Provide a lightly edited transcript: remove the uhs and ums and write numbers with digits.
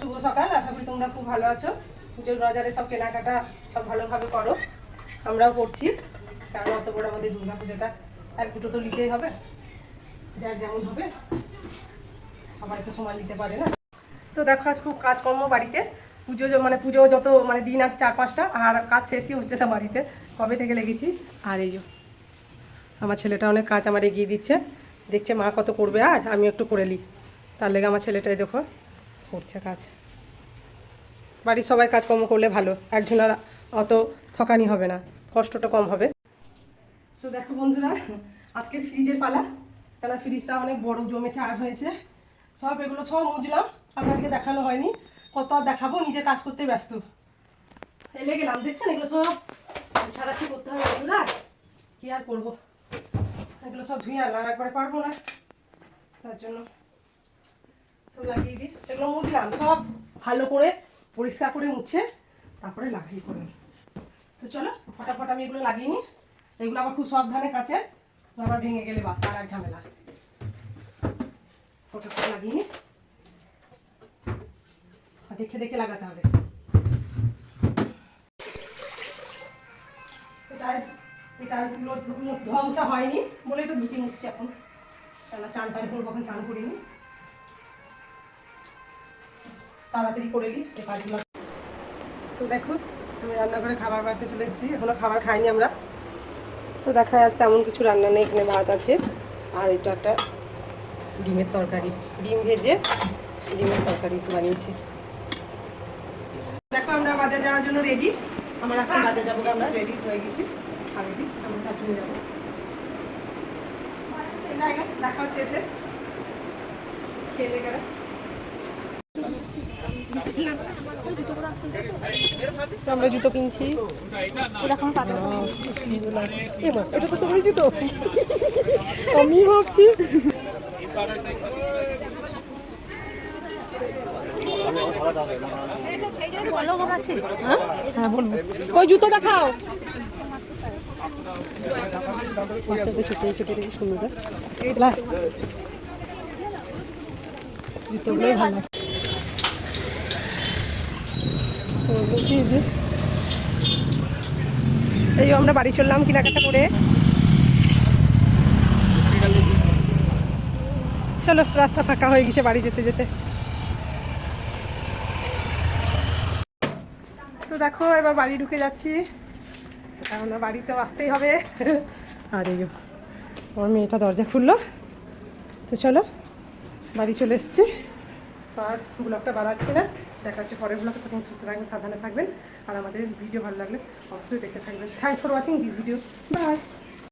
শুভ সকাল, আশা করি তোমরা খুব ভালো আছো। পুজোর বাজারে সব কেনাকাটা সব ভালোভাবে করো, আমরাও করছি। কারণ অত বড় আমাদের দুর্গা পুজোটা এক দুটো তো নিতেই হবে, যার যেমন হবে, সবাই তো সময় নিতে পারে না। তো দেখো আজ খুব কাজকর্ম বাড়িতে, পুজো যত দিন আর 4-5টা, আর কাজ শেষই হচ্ছে না বাড়িতে, কবে থেকে লেগেছি। আর এই আমার ছেলেটা অনেক কাজ আমার এগিয়ে দিচ্ছে, দেখছে মা কত করবে আর আমি একটু করে নিই, তার লেগে আমার ছেলেটাই দেখো করছে কাজ। বাড়ির সবাই কাজকর্ম করলে ভালো, একজনের অত থকানি হবে না, কষ্টটা কম হবে। তো দেখো বন্ধুরা, আজকে ফ্রিজের পালা, কেন ফ্রিজটা অনেক বড় জমেছে আর হয়েছে। এগুলো সব মুজলাম, আপনাদেরকে দেখানো হয়নি, কত আর দেখাবো, নিজে কাজ করতে ব্যস্ত এলে গেলাম। দেখছেন এগুলো সব ছাড়াচ্ছি করতে হবে, এগুলো আর কি আর করবো, এগুলো সব ধুয়ে আনলাম, একবারে পারবো না, তার জন্য সব লাগিয়ে দিই। এগুলো মুছলাম সব ভালো করে পরিষ্কার করে মুছে তারপরে লাগিয়ে করে। তো চলো ফটাফট আমি এগুলো লাগিয়ে নিই, এগুলো আবার খুব সাবধানে কাছে, আবার ভেঙে গেলে বাস আর এক ঝামেলা। ফটাফট লাগিয়ে নিই, দেখে দেখে লাগাতে হবে। টাইলসগুলো ধোয়া মোছা হয়নি বলে একটু ধুচি মুছছি এখন, কেননা চান টান করবো, এখন চান করিনি, তাড়াতাড়ি করে নিই এই কাজগুলো। তো দেখো আমি রান্নাঘরে খাবার বাড়তে চলে এসেছি, এখনো খাবার খাইনি আমরা। তো দেখা যাচ্ছে তেমন কিছু রান্না নেই, এখানে ভাত আছে আর এটা একটা ডিমের তরকারি, ডিম ভেজে ডিমের তরকারি বানিয়েছি। দেখো আমরা বাজার যাওয়ার জন্য রেডি, আমরা এখন বাজার যাবো, আমরা রেডি হয়ে গেছি, আর আমরা চারজনে যাবো। দেখা হচ্ছে এসে খেয়ে গেলে। আমরা জুতো কিনছি, এটা তো তোমার জুতো, আমি ভাবছি ওই জুতোটা খাও। বাচ্চাদের ছোট ছোট সুন্দর জুতোগুলোই ভালো। এই আমরা বাড়ি চললাম কেনাকাটা করে, চলো রাস্তা ফাঁকা হয়ে গেছে বাড়ি যেতে যেতে। তো দেখো এবার বাড়ি ঢুকে যাচ্ছি, কারণ বাড়িতেও আসতেই হবে। আর এই আমার মেয়েটা দরজা খুললো, তো চলো বাড়ি চলে এসেছি। আর ব্লগটা বাড়াচ্ছি না, দেখা হচ্ছে পরের ব্লগে, তখন সুস্থ থাকবেন, সাবধানে থাকবেন, আর আমাদের ভিডিও ভালো লাগলে অবশ্যই দেখে থাকবেন। Thanks for watching this video, by.